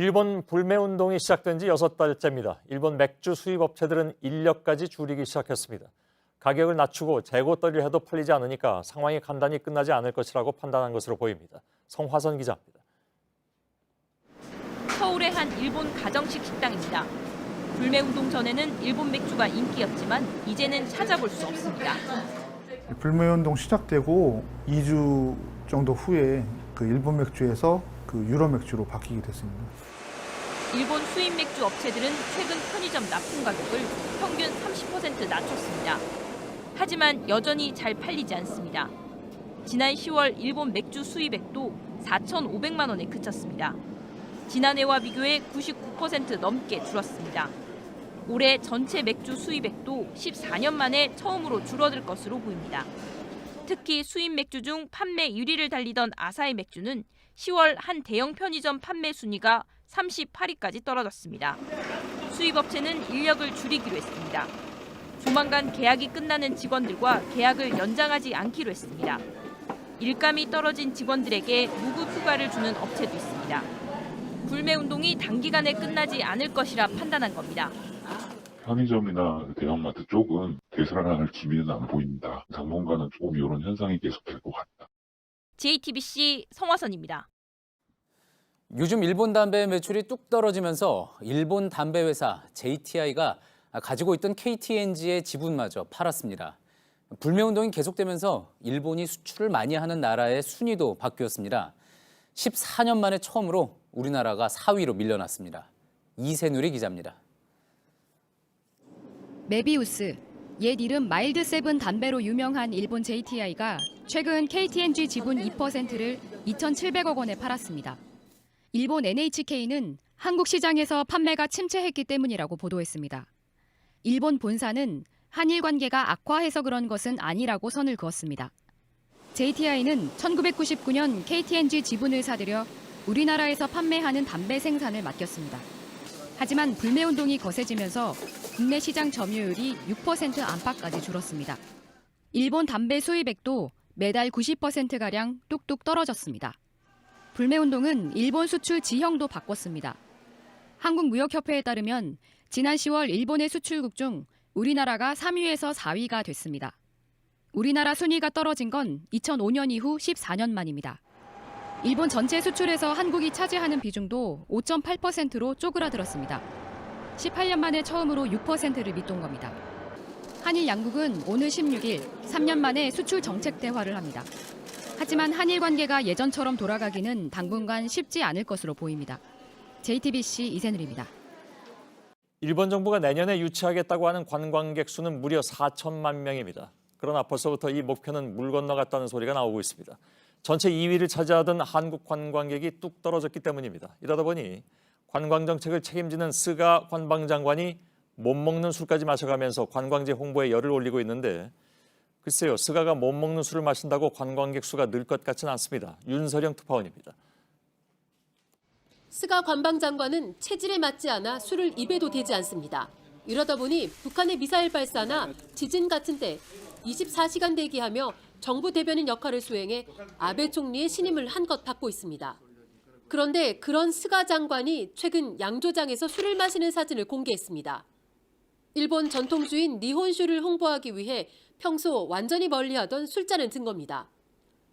일본 불매운동이 시작된 지 6달째입니다. 일본 맥주 수입업체들은 인력까지 줄이기 시작했습니다. 가격을 낮추고 재고 떨이를 해도 팔리지 않으니까 상황이 간단히 끝나지 않을 것이라고 판단한 것으로 보입니다. 성화선 기자입니다. 서울의 한 일본 가정식 식당입니다. 불매운동 전에는 일본 맥주가 인기였지만 이제는 찾아볼 수 없습니다. 불매운동 시작되고 2주 정도 후에 일본 맥주에서 유럽 맥주로 바뀌게 됐습니다. 일본 수입 맥주 업체들은 최근 편의점 납품 가격을 평균 30% 낮췄습니다. 하지만 여전히 잘 팔리지 않습니다. 지난 10월 일본 맥주 수입액도 4,500만 원에 그쳤습니다. 지난해와 비교해 99% 넘게 줄었습니다. 올해 전체 맥주 수입액도 14년 만에 처음으로 줄어들 것으로 보입니다. 특히 수입 맥주 중 판매 1위를 달리던 아사히 맥주는 10월 한 대형 편의점 판매 순위가 38위까지 떨어졌습니다. 수입업체는 인력을 줄이기로 했습니다. 조만간 계약이 끝나는 직원들과 계약을 연장하지 않기로 했습니다. 일감이 떨어진 직원들에게 무급 휴가를 주는 업체도 있습니다. 불매운동이 단기간에 끝나지 않을 것이라 판단한 겁니다. 편의점이나 대형마트 쪽은 되살아날 기미는 안 보인다. 당분간은 조금 이런 현상이 계속될 것 같다. JTBC 성화선입니다. 요즘 일본 담배 매출이 뚝 떨어지면서 일본 담배 회사 JTI가 가지고 있던 KT&G의 지분마저 팔았습니다. 불매운동이 계속되면서 일본이 수출을 많이 하는 나라의 순위도 바뀌었습니다. 14년 만에 처음으로 우리나라가 4위로 밀려났습니다. 이세누리 기자입니다. 메비우스, 옛 이름 마일드7 담배로 유명한 일본 JTI가 최근 KT&G 지분 2%를 2,700억 원에 팔았습니다. 일본 NHK는 한국 시장에서 판매가 침체했기 때문이라고 보도했습니다. 일본 본사는 한일 관계가 악화해서 그런 것은 아니라고 선을 그었습니다. JTI는 1999년 KT&G 지분을 사들여 우리나라에서 판매하는 담배 생산을 맡겼습니다. 하지만 불매운동이 거세지면서 국내 시장 점유율이 6% 안팎까지 줄었습니다. 일본 담배 수입액도 매달 90%가량 뚝뚝 떨어졌습니다. 불매운동은 일본 수출 지형도 바꿨습니다. 한국무역협회에 따르면 지난 10월 일본의 수출국 중 우리나라가 3위에서 4위가 됐습니다. 우리나라 순위가 떨어진 건 2005년 이후 14년 만입니다. 일본 전체 수출에서 한국이 차지하는 비중도 5.8%로 쪼그라들었습니다. 18년 만에 처음으로 6%를 밑돈 겁니다. 한일 양국은 오늘 16일 3년 만에 수출 정책 대화를 합니다. 하지만 한일 관계가 예전처럼 돌아가기는 당분간 쉽지 않을 것으로 보입니다. JTBC 이세누리입니다. 일본 정부가 내년에 유치하겠다고 하는 관광객 수는 무려 4천만 명입니다. 그러나 벌써부터 이 목표는 물 건너갔다는 소리가 나오고 있습니다. 전체 2위를 차지하던 한국 관광객이 뚝 떨어졌기 때문입니다. 이러다 보니 관광정책을 책임지는 스가 관방장관이 못 먹는 술까지 마셔가면서 관광지 홍보에 열을 올리고 있는데 글쎄요, 스가가 못 먹는 술을 마신다고 관광객 수가 늘 것 같지는 않습니다. 윤서령 특파원입니다. 스가 관방장관은 체질에 맞지 않아 술을 입에도 대지 않습니다. 이러다 보니 북한의 미사일 발사나 지진 같은 때 24시간 대기하며 정부 대변인 역할을 수행해 아베 총리의 신임을 한껏 받고 있습니다. 그런데 그런 스가 장관이 최근 양조장에서 술을 마시는 사진을 공개했습니다. 일본 전통주인 니혼슈를 홍보하기 위해 평소 완전히 멀리하던 술잔을 든 겁니다.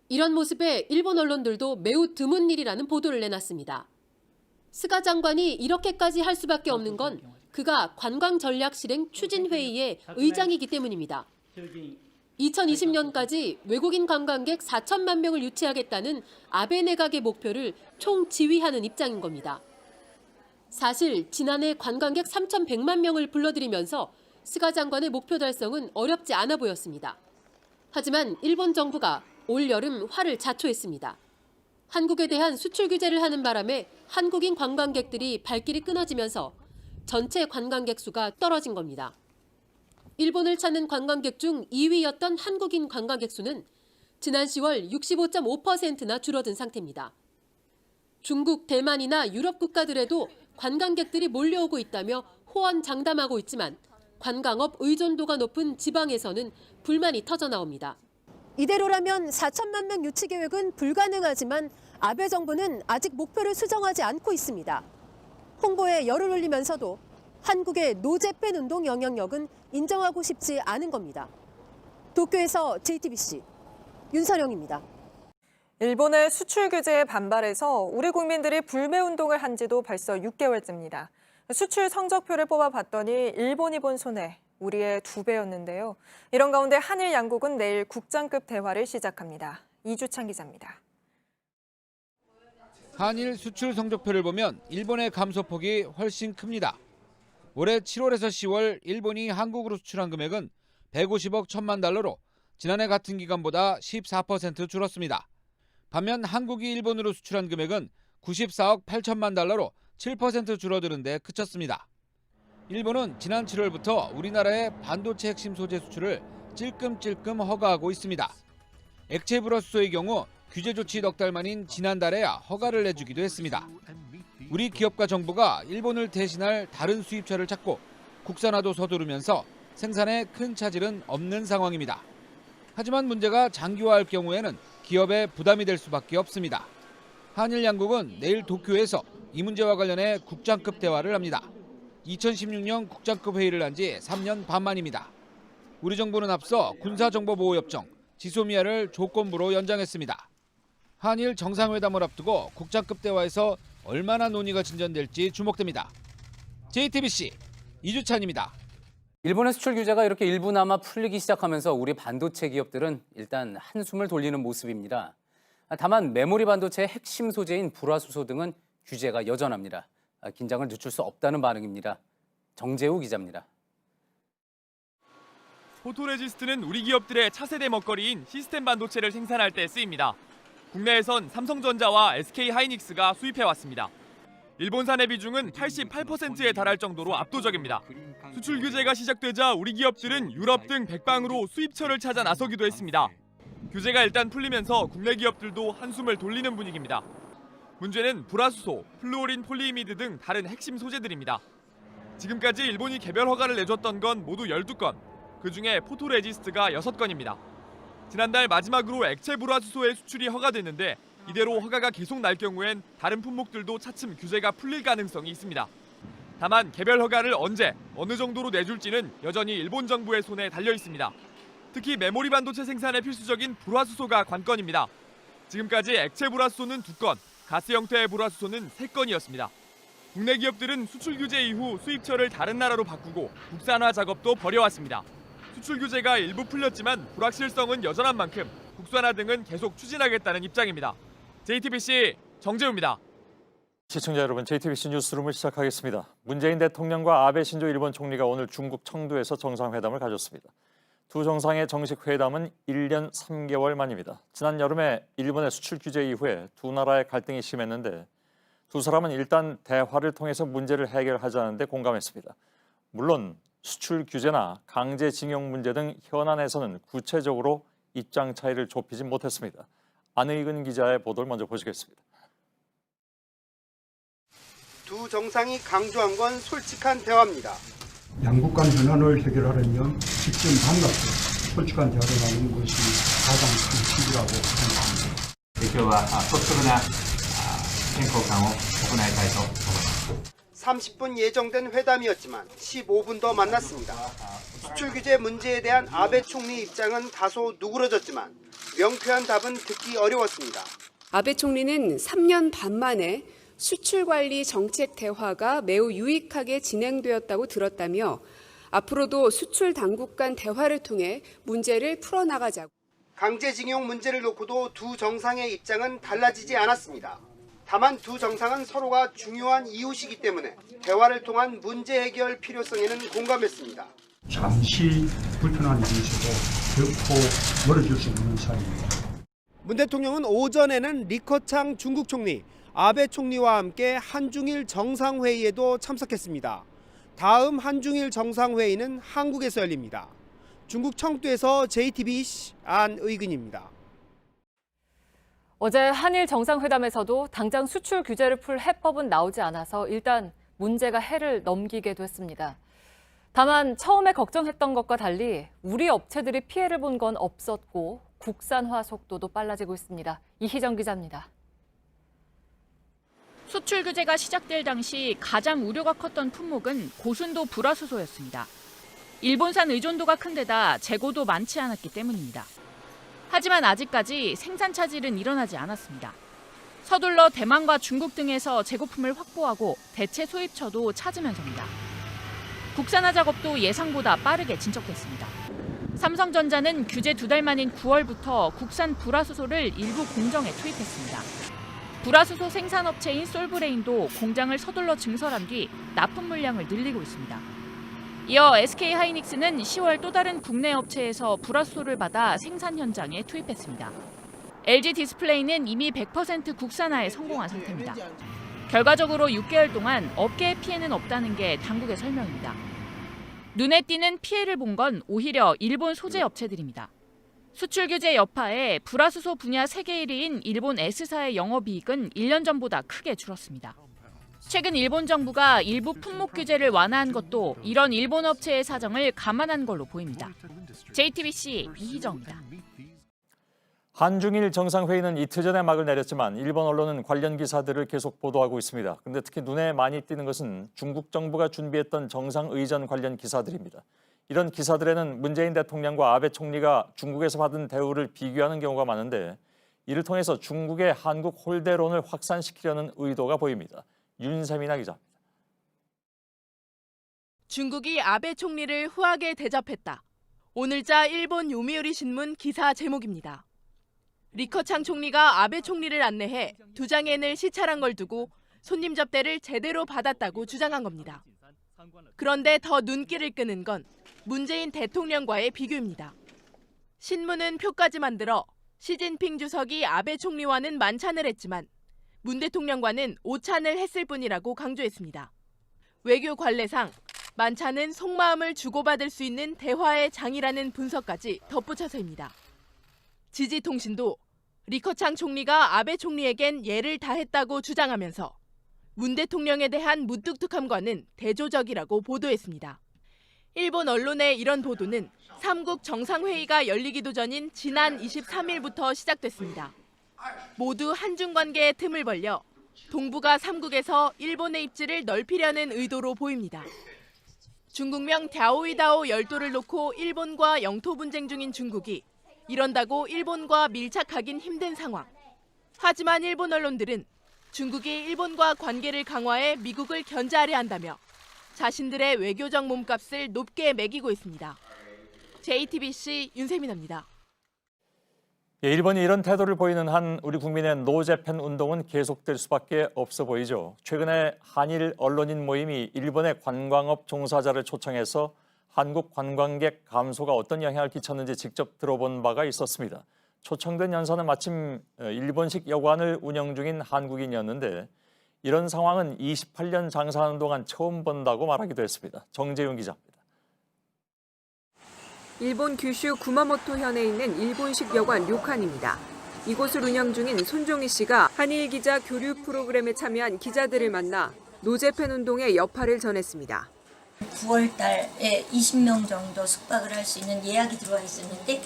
이런 모습에 일본 언론들도 매우 드문 일이라는 보도를 내놨습니다. 스가 장관이 이렇게까지 할 수밖에 없는 건 그가 관광전략실행 추진회의의 의장이기 때문입니다. 2020년까지 외국인 관광객 4천만 명을 유치하겠다는 아베 내각의 목표를 총지휘하는 입장인 겁니다. 사실 지난해 관광객 3,100만 명을 불러들이면서 스가 장관의 목표 달성은 어렵지 않아 보였습니다. 하지만 일본 정부가 올 여름 화를 자초했습니다. 한국에 대한 수출 규제를 하는 바람에 한국인 관광객들이 발길이 끊어지면서 전체 관광객 수가 떨어진 겁니다. 일본을 찾는 관광객 중 2위였던 한국인 관광객 수는 지난 10월 65.5%나 줄어든 상태입니다. 중국, 대만이나 유럽 국가들에도 관광객들이 몰려오고 있다며 호언장담하고 있지만 관광업 의존도가 높은 지방에서는 불만이 터져나옵니다. 이대로라면 4천만 명 유치 계획은 불가능하지만 아베 정부는 아직 목표를 수정하지 않고 있습니다. 홍보에 열을 올리면서도 한국의 노제 뺀 운동 영향력은 인정하고 싶지 않은 겁니다. 도쿄에서 JTBC 윤선영입니다. 일본의 수출 규제에 반발해서 우리 국민들이 불매운동을 한 지도 벌써 6개월째입니다. 수출 성적표를 뽑아봤더니 일본이 본 손해, 우리의 2배였는데요. 이런 가운데 한일 양국은 내일 국장급 대화를 시작합니다. 이주찬 기자입니다. 한일 수출 성적표를 보면 일본의 감소폭이 훨씬 큽니다. 올해 7월에서 10월 일본이 한국으로 수출한 금액은 150억 1천만 달러로 지난해 같은 기간보다 14% 줄었습니다. 반면 한국이 일본으로 수출한 금액은 94억 8천만 달러로 7% 줄어드는 데 그쳤습니다. 일본은 지난 7월부터 우리나라의 반도체 핵심 소재 수출을 찔끔찔끔 허가하고 있습니다. 액체 불화수소의 경우 규제 조치 넉 달 만인 지난달에야 허가를 내주기도 했습니다. 우리 기업과 정부가 일본을 대신할 다른 수입처를 찾고 국산화도 서두르면서 생산에 큰 차질은 없는 상황입니다. 하지만 문제가 장기화할 경우에는 기업에 부담이 될 수밖에 없습니다. 한일 양국은 내일 도쿄에서 이 문제와 관련해 국장급 대화를 합니다. 2016년 국장급 회의를 한 지 3년 반 만입니다. 우리 정부는 앞서 군사정보보호협정, 지소미아를 조건부로 연장했습니다. 한일 정상회담을 앞두고 국장급 대화에서 얼마나 논의가 진전될지 주목됩니다. JTBC 이주찬입니다. 일본의 수출 규제가 이렇게 일부나마 풀리기 시작하면서 우리 반도체 기업들은 일단 한숨을 돌리는 모습입니다. 다만 메모리 반도체의 핵심 소재인 불화수소 등은 규제가 여전합니다. 긴장을 늦출 수 없다는 반응입니다. 정재우 기자입니다. 포토레지스트는 우리 기업들의 차세대 먹거리인 시스템 반도체를 생산할 때 쓰입니다. 국내에선 삼성전자와 SK하이닉스가 수입해왔습니다. 일본산의 비중은 88%에 달할 정도로 압도적입니다. 수출 규제가 시작되자 우리 기업들은 유럽 등 백방으로 수입처를 찾아 나서기도 했습니다. 규제가 일단 풀리면서 국내 기업들도 한숨을 돌리는 분위기입니다. 문제는 불화수소, 플루오린 폴리이미드 등 다른 핵심 소재들입니다. 지금까지 일본이 개별 허가를 내줬던 건 모두 12건, 그중에 포토레지스트가 6건입니다. 지난달 마지막으로 액체 불화수소의 수출이 허가됐는데 이대로 허가가 계속 날 경우엔 다른 품목들도 차츰 규제가 풀릴 가능성이 있습니다. 다만 개별 허가를 언제, 어느 정도로 내줄지는 여전히 일본 정부의 손에 달려 있습니다. 특히 메모리 반도체 생산에 필수적인 불화수소가 관건입니다. 지금까지 액체 불화수소는 2건, 가스 형태의 불화수소는 3건이었습니다. 국내 기업들은 수출 규제 이후 수입처를 다른 나라로 바꾸고 국산화 작업도 벌여왔습니다. 수출 규제가 일부 풀렸지만 불확실성은 여전한 만큼 국산화 등은 계속 추진하겠다는 입장입니다. JTBC 정재우입니다. 시청자 여러분, JTBC 뉴스룸을 시작하겠습니다. 문재인 대통령과 아베 신조 일본 총리가 오늘 중국 청두에서 정상회담을 가졌습니다. 두 정상의 정식 회담은 1년 3개월 만입니다. 지난 여름에 일본의 수출 규제 이후에 두 나라의 갈등이 심했는데 두 사람은 일단 대화를 통해서 문제를 해결하자는 데 공감했습니다. 물론 수출 규제나 강제징용 문제 등 현안에서는 구체적으로 입장 차이를 좁히지 못했습니다. 안의근 기자의 보도를 먼저 보시겠습니다. 두 정상이 강조한 건 솔직한 대화입니다. 양국 간 현안을 해결하려면 직접 만나서 솔직한 대화를 나누는 것이 가장 큰 힘이라고 생각합니다. 今日は率直な意見交換を行いたいと思います。 30분 예정된 회담이었지만 15분 더 만났습니다. 수출 규제 문제에 대한 아베 총리 입장은 다소 누그러졌지만 명쾌한 답은 듣기 어려웠습니다. 아베 총리는 3년 반 만에 수출 관리 정책 대화가 매우 유익하게 진행되었다고 들었다며 앞으로도 수출 당국 간 대화를 통해 문제를 풀어나가자고. 강제징용 문제를 놓고도 두 정상의 입장은 달라지지 않았습니다. 다만 두 정상은 서로가 중요한 이웃이기 때문에 대화를 통한 문제 해결 필요성에는 공감했습니다. 잠시 불편한 일이셔도 결코 멀어질 수 없는 사이입니다. 문 대통령은 오전에는 리커창 중국 총리, 아베 총리와 함께 한중일 정상회의에도 참석했습니다. 다음 한중일 정상회의는 한국에서 열립니다. 중국 청두에서 JTBC 안의근입니다. 어제 한일 정상회담에서도 당장 수출 규제를 풀 해법은 나오지 않아서 일단 문제가 해를 넘기게 됐습니다. 다만 처음에 걱정했던 것과 달리 우리 업체들이 피해를 본 건 없었고 국산화 속도도 빨라지고 있습니다. 이희정 기자입니다. 수출 규제가 시작될 당시 가장 우려가 컸던 품목은 고순도 불화수소였습니다. 일본산 의존도가 큰 데다 재고도 많지 않았기 때문입니다. 하지만 아직까지 생산 차질은 일어나지 않았습니다. 서둘러 대만과 중국 등에서 재고품을 확보하고 대체 수입처도 찾으면서입니다. 국산화 작업도 예상보다 빠르게 진척됐습니다. 삼성전자는 규제 2달 만인 9월부터 국산 불화수소를 일부 공정에 투입했습니다. 불화수소 생산업체인 솔브레인도 공장을 서둘러 증설한 뒤 납품 물량을 늘리고 있습니다. 이어 SK하이닉스는 10월 또 다른 국내 업체에서 불화수소를 받아 생산 현장에 투입했습니다. LG디스플레이는 이미 100% 국산화에 성공한 상태입니다. 결과적으로 6개월 동안 업계의 피해는 없다는 게 당국의 설명입니다. 눈에 띄는 피해를 본 건 오히려 일본 소재 업체들입니다. 수출 규제 여파에 불화수소 분야 세계 1위인 일본 S사의 영업이익은 1년 전보다 크게 줄었습니다. 최근 일본 정부가 일부 품목 규제를 완화한 것도 이런 일본 업체의 사정을 감안한 걸로 보입니다. JTBC 이희정입니다. 한중일 정상회의는 이틀 전에 막을 내렸지만 일본 언론은 관련 기사들을 계속 보도하고 있습니다. 그런데 특히 눈에 많이 띄는 것은 중국 정부가 준비했던 정상의전 관련 기사들입니다. 이런 기사들에는 문재인 대통령과 아베 총리가 중국에서 받은 대우를 비교하는 경우가 많은데 이를 통해서 중국의 한국 홀대론을 확산시키려는 의도가 보입니다. 윤세민아 기자입니다. 중국이 아베 총리를 후하게 대접했다. 오늘자 일본 요미우리 신문 기사 제목입니다. 리커창 총리가 아베 총리를 안내해 2장엔을 시찰한 걸 두고 손님 접대를 제대로 받았다고 주장한 겁니다. 그런데 더 눈길을 끄는 건 문재인 대통령과의 비교입니다. 신문은 표까지 만들어 시진핑 주석이 아베 총리와는 만찬을 했지만 문 대통령과는 오찬을 했을 뿐이라고 강조했습니다. 외교 관례상 만찬은 속마음을 주고받을 수 있는 대화의 장이라는 분석까지 덧붙여서입니다. 지지통신도 리커창 총리가 아베 총리에겐 예를 다했다고 주장하면서 문 대통령에 대한 무뚝뚝함과는 대조적이라고 보도했습니다. 일본 언론의 이런 보도는 3국 정상회의가 열리기도 전인 지난 23일부터 시작됐습니다. 모두 한중 관계의 틈을 벌려 동북아 3국에서 일본의 입지를 넓히려는 의도로 보입니다. 중국명 랴오이다오 열도를 놓고 일본과 영토 분쟁 중인 중국이 이런다고 일본과 밀착하긴 힘든 상황. 하지만 일본 언론들은 중국이 일본과 관계를 강화해 미국을 견제하려 한다며 자신들의 외교적 몸값을 높게 매기고 있습니다. JTBC 윤세민입니다. 일본이 이런 태도를 보이는 한 우리 국민의 노재팬 운동은 계속될 수밖에 없어 보이죠. 최근에 한일 언론인 모임이 일본의 관광업 종사자를 초청해서 한국 관광객 감소가 어떤 영향을 끼쳤는지 직접 들어본 바가 있었습니다. 초청된 연사는 마침 일본식 여관을 운영 중인 한국인이었는데 이런 상황은 28년 장사하는 동안 처음 본다고 말하기도 했습니다. 정재윤 기자입니다. 일본 규슈 구마모토현에 있는 일본식 여관 료칸입니다. 이곳을 운영 중인 손종희 씨가 한일 기자 교류 프로그램에 참여한 기자들을 만나 노재팬 운동의 여파를 전했습니다. 9월 달에 20명 정도 숙박을 할 수 있는 예약이 들어와 있었는데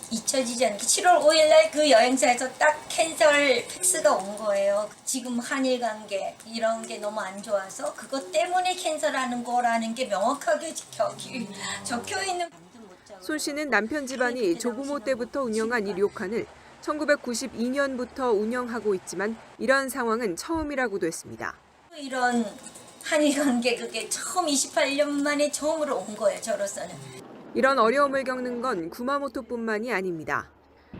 잊혀지지 않게 7월 5일 날 그 여행사에서 딱 캔슬 팩스가 온 거예요. 지금 한일 관계 이런 게 너무 안 좋아서 그것 때문에 캔슬하는 거라는 게 명확하게 적혀 있는. 손 씨는 남편 집안이 조부모 때부터 운영한 이 료칸을 1992년부터 운영하고 있지만 이런 상황은 처음이라고도 했습니다. 이런 한일 관계 그게 처음 28년 만에 처음으로 온 거예요, 저로서는. 이런 어려움을 겪는 건 구마모토뿐만이 아닙니다.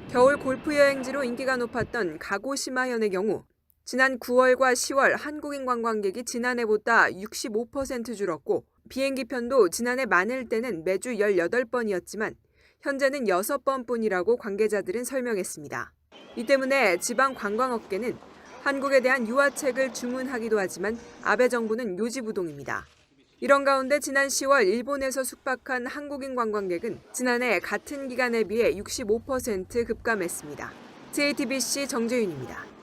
겨울 골프 여행지로 인기가 높았던 가고시마현의 경우 지난 9월과 10월 한국인 관광객이 지난해보다 65% 줄었고 비행기 편도 지난해 많을 때는 매주 18번이었지만 현재는 6번뿐이라고 관계자들은 설명했습니다. 이 때문에 지방 관광업계는 한국에 대한 유화책을 주문하기도 하지만 아베 정부는 요지부동입니다. 이런 가운데 지난 10월 일본에서 숙박한 한국인 관광객은 지난해 같은 기간에 비해 65% 급감했습니다. JTBC 정재윤입니다.